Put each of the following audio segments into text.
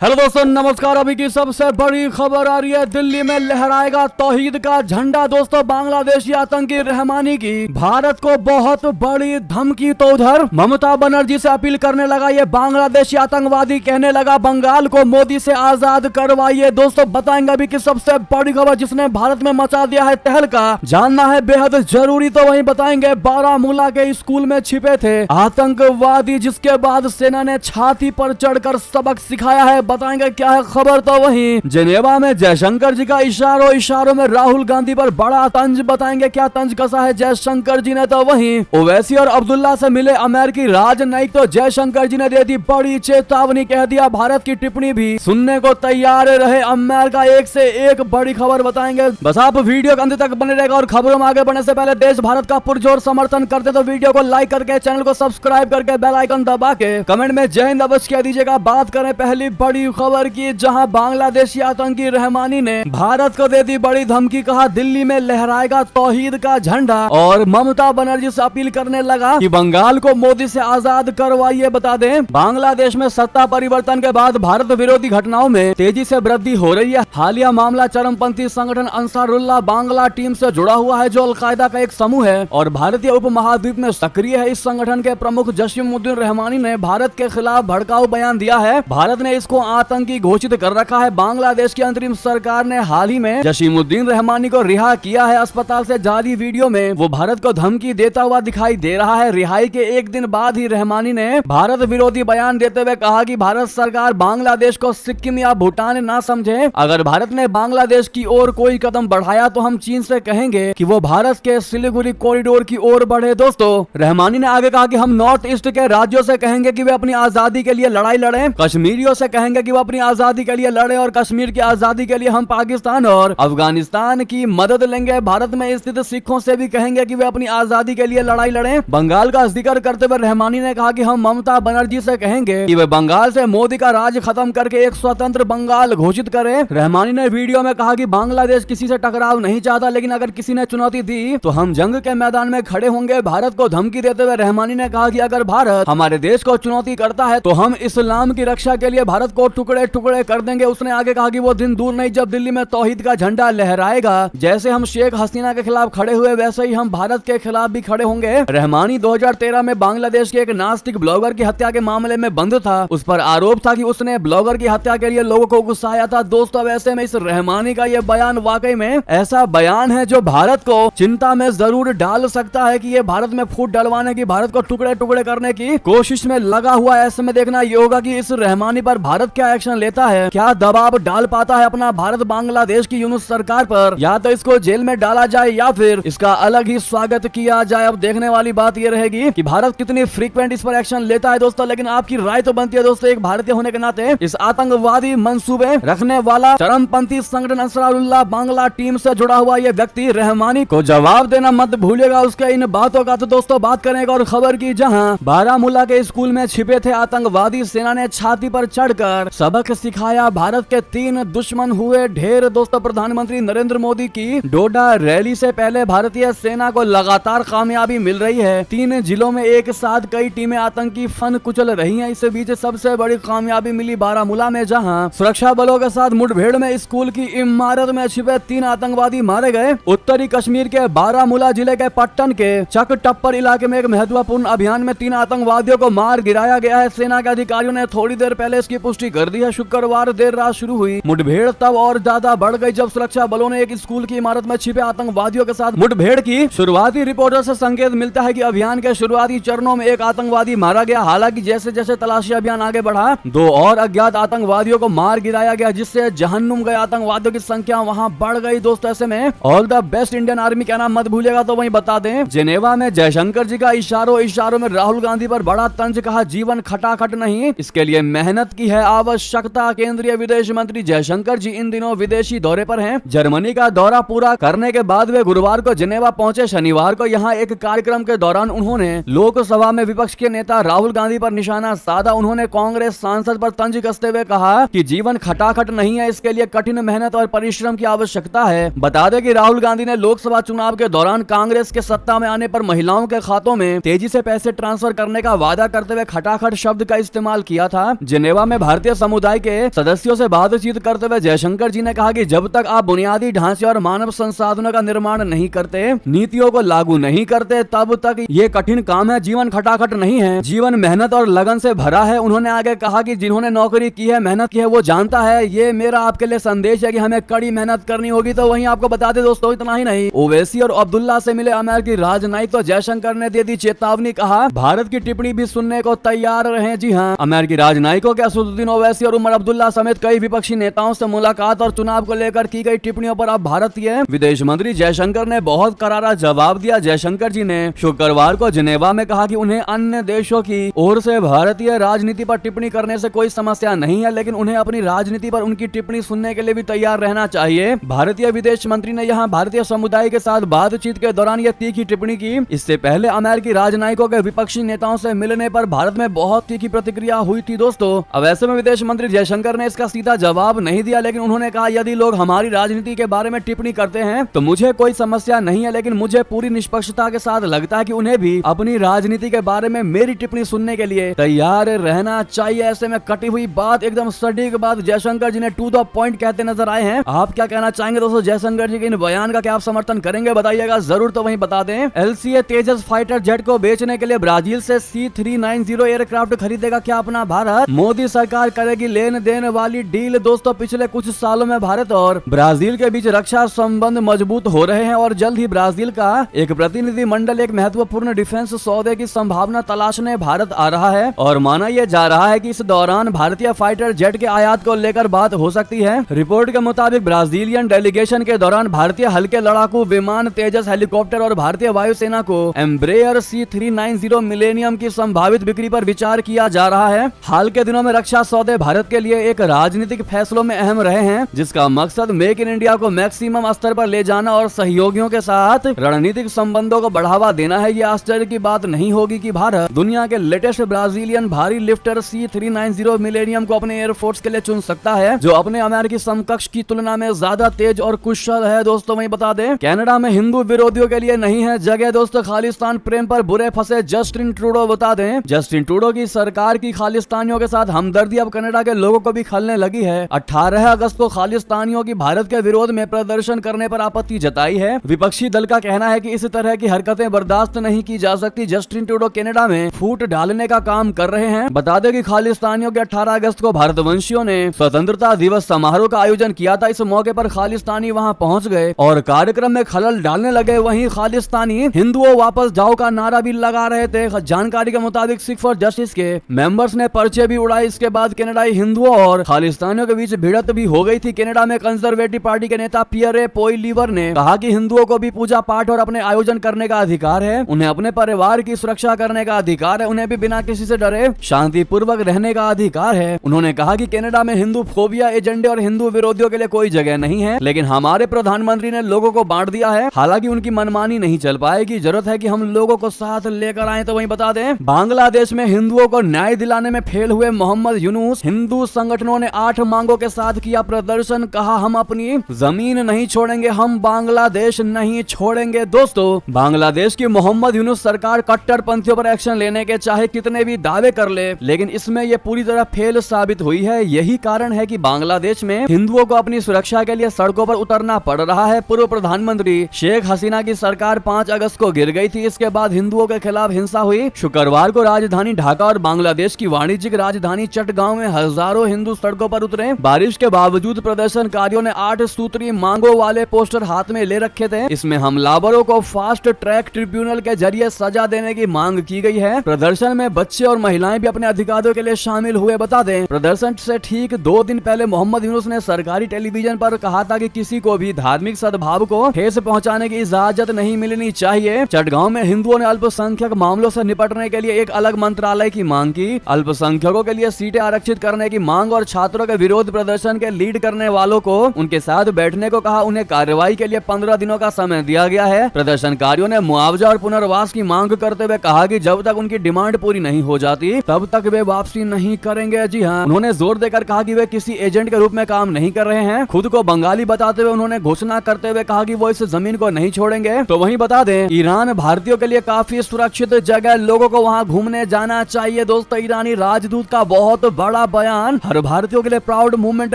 Hello दोस्तों, नमस्कार। अभी की सबसे बड़ी खबर आ रही है। दिल्ली में लहराएगा तौहीद का झंडा। दोस्तों, बांग्लादेशी आतंकी रहमानी की भारत को बहुत बड़ी धमकी। तो उधर ममता बनर्जी से अपील करने लगा ये बांग्लादेशी आतंकवादी, कहने लगा बंगाल को मोदी से आजाद करवाइए। दोस्तों, बताएंगे अभी की सबसे बड़ी खबर जिसने भारत में मचा दिया है तहलका। जानना है बेहद जरूरी, तो वहीं बताएंगे बारामूला के स्कूल में छिपे थे आतंकवादी, जिसके बाद सेना ने छाती पर चढ़कर सबक सिखाया है। बताएंगे क्या है खबर। तो वहीं जेनेवा में जयशंकर जी का इशारों में राहुल गांधी पर बड़ा तंज। बताएंगे क्या तंज कसा है जयशंकर जी ने। तो वहीं ओवैसी और अब्दुल्ला से मिले अमेरिकी राजनयिक, तो जयशंकर जी ने दे दी बड़ी चेतावनी, कह दिया भारत की टिप्पणी भी सुनने को तैयार रहे अमेरिका। एक से एक बड़ी खबर बताएंगे, बस आप वीडियो के अंत तक बने रहेगा। और खबरों में आगे बढ़ने से पहले देश भारत का पुरजोर समर्थन करते तो वीडियो को लाइक करके, चैनल को सब्सक्राइब करके, बेल आइकन दबा के कमेंट में जय हिंद अवश्य कह दीजिएगा। बात करें पहली बड़ी खबर की, जहां बांग्लादेशी आतंकी रहमानी ने भारत को दे दी बड़ी धमकी। कहा दिल्ली में लहराएगा तौहीद का झंडा, और ममता बनर्जी से अपील करने लगा कि बंगाल को मोदी से आजाद करवाइए। बता दें, बांग्लादेश में सत्ता परिवर्तन के बाद भारत विरोधी घटनाओं में तेजी से वृद्धि हो रही है। हालिया मामला चरमपंथी संगठन अंसारुल्लाह बांग्ला टीम से जुड़ा हुआ है, जो अलकायदा का एक समूह है और भारतीय उपमहाद्वीप में सक्रिय है। इस संगठन के प्रमुख जसीमुद्दीन रहमानी ने भारत के खिलाफ भड़काऊ बयान दिया है। भारत ने इसको आतंकी घोषित कर रखा है। बांग्लादेश की अंतरिम सरकार ने हाल ही में जसीमुद्दीन रहमानी को रिहा किया है। अस्पताल से जारी वीडियो में वो भारत को धमकी देता हुआ दिखाई दे रहा है। रिहाई के एक दिन बाद ही रहमानी ने भारत विरोधी बयान देते हुए कहा कि भारत सरकार बांग्लादेश को सिक्किम या भूटान ना समझे। अगर भारत ने बांग्लादेश की ओर कोई कदम बढ़ाया तो हम चीन से कहेंगे कि वो भारत के सिलीगुड़ी कॉरिडोर की ओर बढ़े। दोस्तों, रहमानी ने आगे कहा कि हम नॉर्थ ईस्ट के राज्यों से कहेंगे कि वे अपनी आजादी के लिए लड़ाई लड़े, कश्मीरियों से कहेंगे कि वो अपनी आजादी के लिए लड़े, और कश्मीर की आजादी के लिए हम पाकिस्तान और अफगानिस्तान की मदद लेंगे। भारत में स्थित सिखों से भी कहेंगे कि वे अपनी आजादी के लिए लड़ाई लड़े। बंगाल का जिक्र करते हुए रहमानी ने कहा कि हम ममता बनर्जी से कहेंगे कि वे बंगाल से मोदी का राज खत्म करके एक स्वतंत्र बंगाल घोषित करें। रहमानी ने वीडियो में कहा कि बांग्लादेश किसी से टकराव नहीं चाहता, लेकिन अगर किसी ने चुनौती दी तो हम जंग के मैदान में खड़े होंगे। भारत को धमकी देते हुए रहमानी ने कहा कि अगर भारत हमारे देश को चुनौती करता है तो हम इस्लाम की रक्षा के लिए भारत को टुकड़े टुकड़े कर देंगे। उसने आगे कहा कि वो दिन दूर नहीं जब दिल्ली में तौहीद का झंडा लहराएगा। जैसे हम शेख हसीना के खिलाफ खड़े हुए, वैसे ही हम भारत के खिलाफ भी खड़े होंगे। रहमानी 2013 में बांग्लादेश के एक नास्तिक ब्लॉगर की हत्या के मामले में बंद था। उस पर आरोप था कि उसने ब्लॉगर की हत्या के लिए लोगों को गुस्साया था। दोस्तों, वैसे में इस रहमानी का ये बयान वाकई में ऐसा बयान है जो भारत को चिंता में जरूर डाल सकता है कि ये भारत में फूट डलवाने की, भारत को टुकड़े टुकड़े करने की कोशिश में लगा हुआ है। ऐसे में देखना ये होगा कि इस रहमानी पर भारत क्या एक्शन लेता है, क्या दबाव डाल पाता है अपना भारत बांग्लादेश की यूनुस सरकार पर। या तो इसको जेल में डाला जाए या फिर इसका अलग ही स्वागत किया जाए। अब देखने वाली बात यह रहेगी कि भारत कितनी फ्रीक्वेंट इस पर एक्शन लेता है। दोस्तों, लेकिन आपकी राय तो बनती है दोस्तों, एक भारतीय होने के नाते इस आतंकवादी मंसूबे रखने वाला चरमपंथी संगठन अंसारुल्लाह बांग्ला टीम से जुड़ा हुआ यह व्यक्ति रहमानी को जवाब देना मत भूलिएगा उसके इन बातों का। तो दोस्तों, बात करें एक और खबर की, जहां बारामूला के स्कूल में छिपे थे आतंकवादी, सेना ने छाती पर चढ़कर सबक सिखाया। भारत के 3 दुश्मन हुए ढेर। दोस्तों, प्रधानमंत्री नरेंद्र मोदी की डोडा रैली से पहले भारतीय सेना को लगातार कामयाबी मिल रही है। 3 जिलों में एक साथ कई टीमें आतंकी फन कुचल रही हैं। इस बीच सबसे बड़ी कामयाबी मिली बारामूला में, जहां सुरक्षा बलों के साथ मुठभेड़ में स्कूल की इमारत में छिपे 3 आतंकवादी मारे गए। उत्तरी कश्मीर के बारामूला जिले के पट्टन के चक टप्पर इलाके में एक महत्वपूर्ण अभियान में 3 आतंकवादियों को मार गिराया गया है। सेना के अधिकारियों ने थोड़ी देर पहले इसकी पुष्टि कर दी है। शुक्रवार देर रात शुरू हुई मुठभेड़ तब और ज्यादा बढ़ गई जब सुरक्षा बलों ने एक स्कूल की इमारत में छिपे आतंकवादियों के साथ मुठभेड़ की। शुरुआती रिपोर्टों से संकेत मिलता है कि अभियान के शुरुआती चरणों में एक आतंकवादी मारा गया। हालांकि जैसे जैसे तलाशी अभियान आगे बढ़ा, 2 और अज्ञात आतंकवादियों को मार गिराया गया, जिससे जहन्नुम गए आतंकवादियों की संख्या वहां बढ़ गई। दोस्तों, ऐसे में all the best Indian army कहना मत भूलिएगा। तो वहीं बता दें, जेनेवा में जयशंकर जी का इशारों में राहुल गांधी पर बड़ा तंज। कहा जीवन खटाखट नहीं, इसके लिए मेहनत की है आवश्यकता। केंद्रीय विदेश मंत्री जयशंकर जी इन दिनों विदेशी दौरे पर हैं। जर्मनी का दौरा पूरा करने के बाद वे गुरुवार को जेनेवा पहुंचे। शनिवार को यहां एक कार्यक्रम के दौरान उन्होंने लोकसभा में विपक्ष के नेता राहुल गांधी पर निशाना साधा। उन्होंने कांग्रेस सांसद पर तंज कसते हुए कहा कि जीवन खटाखट नहीं है, इसके लिए कठिन मेहनत और परिश्रम की आवश्यकता है। बता दें कि राहुल गांधी ने लोकसभा चुनाव के दौरान कांग्रेस के सत्ता में आने पर महिलाओं के खातों में तेजी से पैसे ट्रांसफर करने का वादा करते हुए खटाखट शब्द का इस्तेमाल किया था। जेनेवा में भारतीय भारतीय समुदाय के सदस्यों से बातचीत करते हुए जयशंकर जी ने कहा कि जब तक आप बुनियादी ढांचे और मानव संसाधनों का निर्माण नहीं करते, नीतियों को लागू नहीं करते, तब तक ये कठिन काम है। जीवन खटाखट नहीं है, जीवन मेहनत और लगन से भरा है। उन्होंने आगे कहा कि जिन्होंने नौकरी की है, मेहनत की है, वो जानता है। ये मेरा आपके लिए संदेश है कि हमें कड़ी मेहनत करनी होगी। तो वहीं आपको बता दें दोस्तों, इतना ही नहीं, ओवैसी और अब्दुल्ला से मिले अमेरिकी राजनयिक तो जयशंकर ने दे दी चेतावनी। कहा भारत की टिप्पणी भी सुनने को तैयार रहे। जी हाँ, अमेरिकी राजनयिकों के असदुद्दीन ओवैसी और उमर अब्दुल्ला समेत कई विपक्षी नेताओं से मुलाकात और चुनाव को लेकर की गई टिप्पणियों पर अब भारतीय विदेश मंत्री जयशंकर ने बहुत करारा जवाब दिया। जयशंकर जी ने शुक्रवार को जिनेवा में कहा कि उन्हें अन्य देशों की ओर से भारतीय राजनीति पर टिप्पणी करने से कोई समस्या नहीं है, लेकिन उन्हें अपनी राजनीति पर उनकी टिप्पणी सुनने के लिए भी तैयार रहना चाहिए। भारतीय विदेश मंत्री ने यहाँ भारतीय समुदाय के साथ बातचीत के दौरान यह तीखी टिप्पणी की। इससे पहले अमेरिकी राजनयिकों के विपक्षी नेताओं से मिलने पर भारत में बहुत तीखी प्रतिक्रिया हुई थी दोस्तों। अब ऐसे में विदेश मंत्री जयशंकर ने इसका सीधा जवाब नहीं दिया, लेकिन उन्होंने कहा यदि लोग हमारी राजनीति के बारे में टिप्पणी करते हैं तो मुझे कोई समस्या नहीं है, लेकिन मुझे पूरी निष्पक्षता के साथ लगता है कि उन्हें भी अपनी राजनीति के बारे में मेरी टिप्पणी सुनने के लिए तैयार रहना चाहिए। ऐसे में कटी हुई बात, एकदम सटीक बात जयशंकर जी ने टू द पॉइंट कहते नजर आए हैं। आप क्या कहना चाहेंगे दोस्तों जयशंकर जी के इन बयान का? क्या आप समर्थन करेंगे? बताइएगा जरूर। तो वहीं बता दें, LCA तेजस फाइटर जेट को बेचने के लिए ब्राजील से C390 एयरक्राफ्ट खरीदेगा क्या अपना भारत? मोदी सरकार करेगी लेन देन वाली डील। दोस्तों पिछले कुछ सालों में भारत और ब्राजील के बीच रक्षा संबंध मजबूत हो रहे हैं और जल्द ही ब्राजील का एक प्रतिनिधि मंडल एक महत्वपूर्ण डिफेंस सौदे की संभावना तलाशने भारत आ रहा है और माना यह जा रहा है कि इस दौरान भारतीय फाइटर जेट के आयात को लेकर बात हो सकती है। रिपोर्ट के मुताबिक ब्राजीलियन डेलीगेशन के दौरान भारतीय हल्के लड़ाकू विमान तेजस हेलीकॉप्टर और भारतीय वायुसेना को एम्ब्रेयर C390 मिलेनियम की संभावित बिक्री पर विचार किया जा रहा है। हाल के दिनों में रक्षा सौदे भारत के लिए एक राजनीतिक फैसलों में अहम रहे हैं, जिसका मकसद मेक इन इंडिया को मैक्सिमम स्तर पर ले जाना और सहयोगियों के साथ रणनीतिक संबंधों को बढ़ावा देना है। यह आश्चर्य की बात नहीं होगी कि भारत दुनिया के लेटेस्ट ब्राजीलियन भारी लिफ्टर C390 मिलेनियम को अपने एयरफोर्स के लिए चुन सकता है, जो अपने अमेरिकी समकक्ष की तुलना में ज्यादा तेज और कुशल है। दोस्तों वहीं बता दें, कनाडा में हिंदू विरोधियों के लिए नहीं है जगह। दोस्तों खालिस्तान प्रेम पर बुरे फंसे जस्टिन ट्रूडो। बता दें, जस्टिन ट्रूडो की सरकार की खालिस्तानियों के साथ हमदर्दी अब कनाडा के लोगों को भी खलने लगी है। 18 अगस्त को खालिस्तानियों की भारत के विरोध में प्रदर्शन करने पर आपत्ति जताई है। विपक्षी दल का कहना है कि इस तरह की हरकतें बर्दाश्त नहीं की जा सकती। जस्टिन ट्रूडो कनाडा में फूट डालने का काम कर रहे हैं। बता दें कि खालिस्तानियों के 18 अगस्त को भारतवंशियों ने स्वतंत्रता दिवस समारोह का आयोजन किया था। इस मौके पर खालिस्तानी वहां पहुंच गए और कार्यक्रम में खलल डालने लगे। वहीं खालिस्तानी हिंदुओं वापस जाओ का नारा भी लगा रहे थे। जानकारी के मुताबिक सिख फॉर जस्टिस के मेंबर्स ने पर्चे भी उड़ाए। इसके बाद कनाडाई हिंदुओं और खालिस्तानियों के बीच भिड़ंत भी हो गई थी। कनाडा में कंजर्वेटिव पार्टी के नेता पियरे पोइलीवर ने कहा कि हिंदुओं को भी पूजा पाठ और अपने आयोजन करने का अधिकार है, उन्हें अपने परिवार की सुरक्षा करने का अधिकार है, उन्हें भी बिना किसी से डरे शांतिपूर्वक रहने का अधिकार है। उन्होंने कहा कि कनाडा में हिंदू फोबिया एजेंडे और हिंदू विरोधियों के लिए कोई जगह नहीं है, लेकिन हमारे प्रधानमंत्री ने लोगों को बांट दिया है। हालांकि उनकी मनमानी नहीं चल पाएगी, जरूरत है कि हम लोगों को साथ लेकर आए। तो वहीं बता दें, बांग्लादेश में हिंदुओं को न्याय दिलाने में फेल हुए मोहम्मद यूनुस। हिंदू संगठनों ने 8 मांगों के साथ किया प्रदर्शन। कहा हम अपनी जमीन नहीं छोड़ेंगे, हम बांग्लादेश नहीं छोड़ेंगे। दोस्तों बांग्लादेश की मोहम्मद यूनुस सरकार कट्टरपंथियों पर एक्शन लेने के चाहे कितने भी दावे कर ले, लेकिन इसमें यह पूरी तरह फेल साबित हुई है। यही कारण है कि बांग्लादेश में हिंदुओं को अपनी सुरक्षा के लिए सड़कों पर उतरना पड़ रहा है। पूर्व प्रधानमंत्री शेख हसीना की सरकार 5 अगस्त को गिर गई थी। इसके बाद हिंदुओं के खिलाफ हिंसा हुई। शुक्रवार को राजधानी ढाका और बांग्लादेश की वाणिज्यिक राजधानी चटगांव में हजारों हिंदू सड़कों पर उतरे। बारिश के बावजूद प्रदर्शनकारियों ने 8 सूत्री मांगों वाले पोस्टर हाथ में ले रखे थे। इसमें हमलावरों को फास्ट ट्रैक ट्रिब्यूनल के जरिए सजा देने की मांग की गई है। प्रदर्शन में बच्चे और महिलाएं भी अपने अधिकारों के लिए शामिल हुए। बता दें, प्रदर्शन से ठीक 2 दिन पहले मोहम्मद यूनुस ने सरकारी टेलीविजन पर कहा था कि किसी को भी धार्मिक सद्भाव को ठेस पहुंचाने की इजाजत नहीं मिलनी चाहिए। चटगांव में हिंदुओं ने अल्पसंख्यक मामलों से निपटने के लिए एक अलग मंत्रालय की मांग की। अल्पसंख्यकों के लिए सीटें आरक्षित करने की मांग और छात्रों के विरोध प्रदर्शन के लीड करने वालों को उनके साथ बैठने को कहा। उन्हें कार्रवाई के लिए 15 दिनों का समय दिया गया है। प्रदर्शनकारियों ने मुआवजा और पुनर्वास की मांग करते हुए कहा कि जब तक उनकी डिमांड पूरी नहीं हो जाती तब तक वे वापसी नहीं करेंगे। जी हाँ, उन्होंने जोर देकर कहा कि वे किसी एजेंट के रूप में काम नहीं कर रहे हैं। खुद को बंगाली बताते हुए उन्होंने घोषणा करते हुए कहा कि वो इस जमीन को नहीं छोड़ेंगे। तो वहीं बता दें, ईरान भारतीयों के लिए काफी सुरक्षित जगह, लोगों को वहां घूमने जाना चाहिए। दोस्तों ईरानी राजदूत का बहुत बड़ा बड़ा बयान। हर भारतीयों के लिए प्राउड मूवमेंट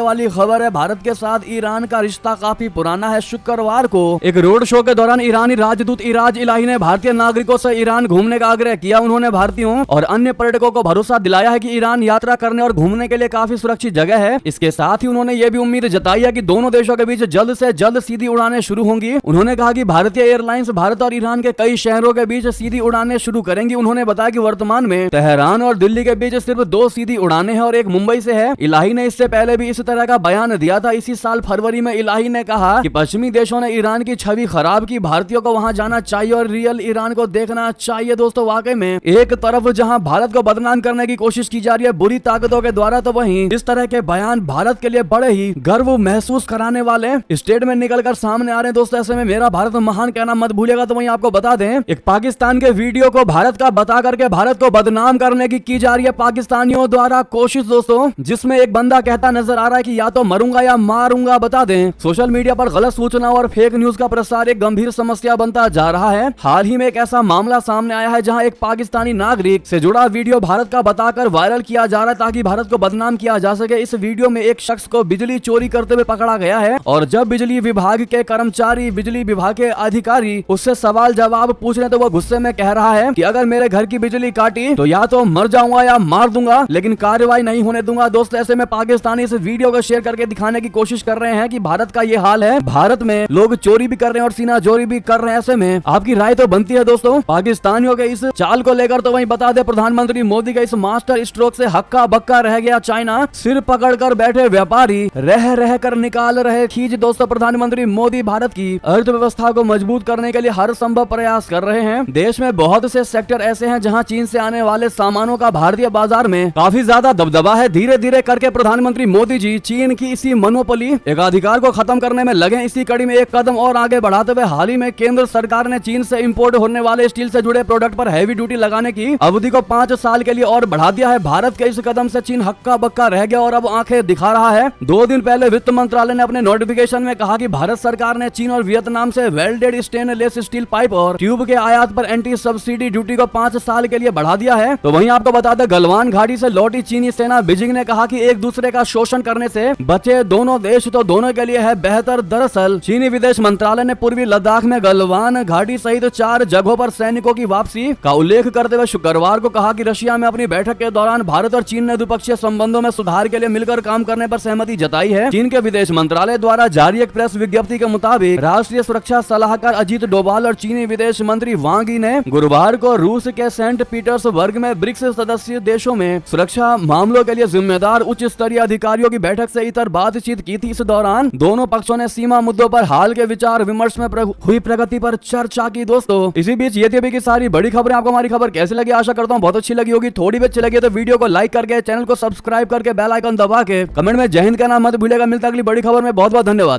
वाली खबर है। भारत के साथ ईरान का रिश्ता काफी पुराना है। शुक्रवार को एक रोड शो के दौरान ईरानी राजदूत इराज इलाही ने भारतीय नागरिकों से ईरान घूमने का आग्रह किया। उन्होंने भारतीयों और अन्य पर्यटकों को भरोसा दिलाया है कि ईरान यात्रा करने और घूमने के लिए काफी सुरक्षित जगह है। इसके साथ ही उन्होंने ये भी उम्मीद जताई है कि दोनों देशों के बीच जल्द से जल्द सीधी उड़ानें शुरू होंगी। उन्होंने कहा कि भारतीय एयरलाइंस भारत और ईरान के कई शहरों के बीच सीधी उड़ानें शुरू करेंगी। उन्होंने बताया कि वर्तमान में तेहरान और दिल्ली के बीच सिर्फ 2 सीधी उड़ानें हैं और एक मुंबई से है। इलाही ने इससे पहले भी इस तरह का बयान दिया था। इसी साल फरवरी में इलाही ने कहा कि पश्चिमी देशों ने ईरान की छवि खराब की, भारतीयों को वहां जाना चाहिए और रियल ईरान को देखना चाहिए। दोस्तों वाकई में एक तरफ जहां भारत को बदनाम करने की कोशिश की जा रही है बुरी ताकतों के द्वारा, तो वहीं इस तरह के बयान भारत के लिए बड़े ही गर्व महसूस कराने वाले स्टेट में निकलकर सामने आ रहे हैं। दोस्तों ऐसे में मेरा भारत महान कहना मत भूलिएगा। तो वहीं आपको बता दें, एक पाकिस्तान के वीडियो को भारत का बता करके भारत को बदनाम करने की जा रही है पाकिस्तानियों द्वारा कोशिश दोस्तों, जिसमें एक बंदा कहता नजर आ रहा है कि या तो मरूंगा या मारूंगा। बता दें सोशल मीडिया पर गलत सूचनाओं और फेक न्यूज का प्रसार एक गंभीर समस्या बनता जा रहा है। हाल ही में एक ऐसा मामला सामने आया है जहां एक पाकिस्तानी नागरिक से जुड़ा वीडियो भारत का बताकर वायरल किया जा रहा है ताकि भारत को बदनाम किया जा सके। इस वीडियो में एक शख्स को बिजली चोरी करते हुए पकड़ा गया है और जब बिजली विभाग के कर्मचारी, बिजली विभाग के अधिकारी उससे सवाल जवाब पूछ रहे तो वो गुस्से में कह रहा है कि अगर मेरे घर की बिजली काटी तो या तो मर जाऊंगा या मार दूंगा, लेकिन कार्रवाई नहीं होने दूंगा। दोस्तों ऐसे में पाकिस्तानी इस वीडियो को शेयर करके दिखाने की कोशिश कर रहे हैं कि भारत का ये हाल है। भारत में लोग चोरी भी कर रहे हैं और सीना चोरी भी कर रहे हैं। ऐसे में आपकी राय तो बनती है दोस्तों पाकिस्तानियों के इस चाल को लेकर। तो वहीं बता दें प्रधानमंत्री मोदी के इस मास्टर स्ट्रोक से हक्का बक्का रह गया चाइना। सिर पकड़कर बैठे व्यापारी रह रह कर निकाल रहे खींच। दोस्तों प्रधानमंत्री मोदी भारत की अर्थव्यवस्था को मजबूत करने के लिए हर संभव प्रयास कर रहे हैं। देश में बहुत से सेक्टर ऐसे हैं जहां चीन से आने वाले सामानों का भारतीय बाजार में काफी ज्यादा दबदबा है। धीरे धीरे करके प्रधानमंत्री मोदी जी चीन की इसी मोनोपोली एकाधिकार को खत्म करने में लगे। इसी कड़ी में एक कदम और आगे बढ़ाते हुए हाल ही में केंद्र सरकार ने चीन से इंपोर्ट होने वाले स्टील से जुड़े प्रोडक्ट पर हैवी ड्यूटी लगाने की अवधि को 5 साल के लिए और बढ़ा दिया है। भारत के इस कदम से चीन हक्का बक्का रह गया और अब आंखें दिखा रहा है। 2 दिन पहले वित्त मंत्रालय ने अपने नोटिफिकेशन में कहा कि भारत सरकार ने चीन और वियतनाम से वेल्डेड स्टेनलेस स्टील पाइप और ट्यूब के आयात पर एंटी सब्सिडी ड्यूटी को 5 साल के लिए बढ़ा दिया है। तो वहीं आपको बता दें गलवान घाटी से लौटी चीनी सेना बीजिंग ने कहा कि एक दूसरे का शोषण करने से बचे दोनों देश तो दोनों के लिए है बेहतर। दरअसल चीनी विदेश मंत्रालय ने पूर्वी लद्दाख में गलवान घाटी सहित 4 जगहों पर सैनिकों की वापसी का उल्लेख करते हुए शुक्रवार को कहा कि रशिया में अपनी बैठक के दौरान भारत और चीन ने द्विपक्षीय संबंधों में सुधार के लिए मिलकर काम करने पर सहमति जताई है। चीन के विदेश मंत्रालय द्वारा जारी एक प्रेस विज्ञप्ति के मुताबिक राष्ट्रीय सुरक्षा सलाहकार अजीत डोभाल और चीनी विदेश मंत्री वांग यी ने गुरुवार को रूस के सेंट पीटर्सबर्ग में ब्रिक्स सदस्य देशों में सुरक्षा मामलों के लिए जिम्मेदार उच्च स्तरीय अधिकारियों की बैठक से इतर बातचीत की थी। इस दौरान दोनों पक्षों ने सीमा मुद्दों पर हाल के विचार विमर्श में हुई प्रगति पर चर्चा की। दोस्तों इसी बीच ये थी अभी की सारी बड़ी खबरें। आपको हमारी खबर कैसी लगी? आशा करता हूँ बहुत अच्छी लगी होगी। थोड़ी भी अच्छी लगी तो वीडियो को लाइक करके चैनल को सब्सक्राइब करके बेल आइकन दबा के कमेंट में जय हिंद कहना मत भूलिएगा। मिलता अगली बड़ी खबर में। बहुत बहुत धन्यवाद।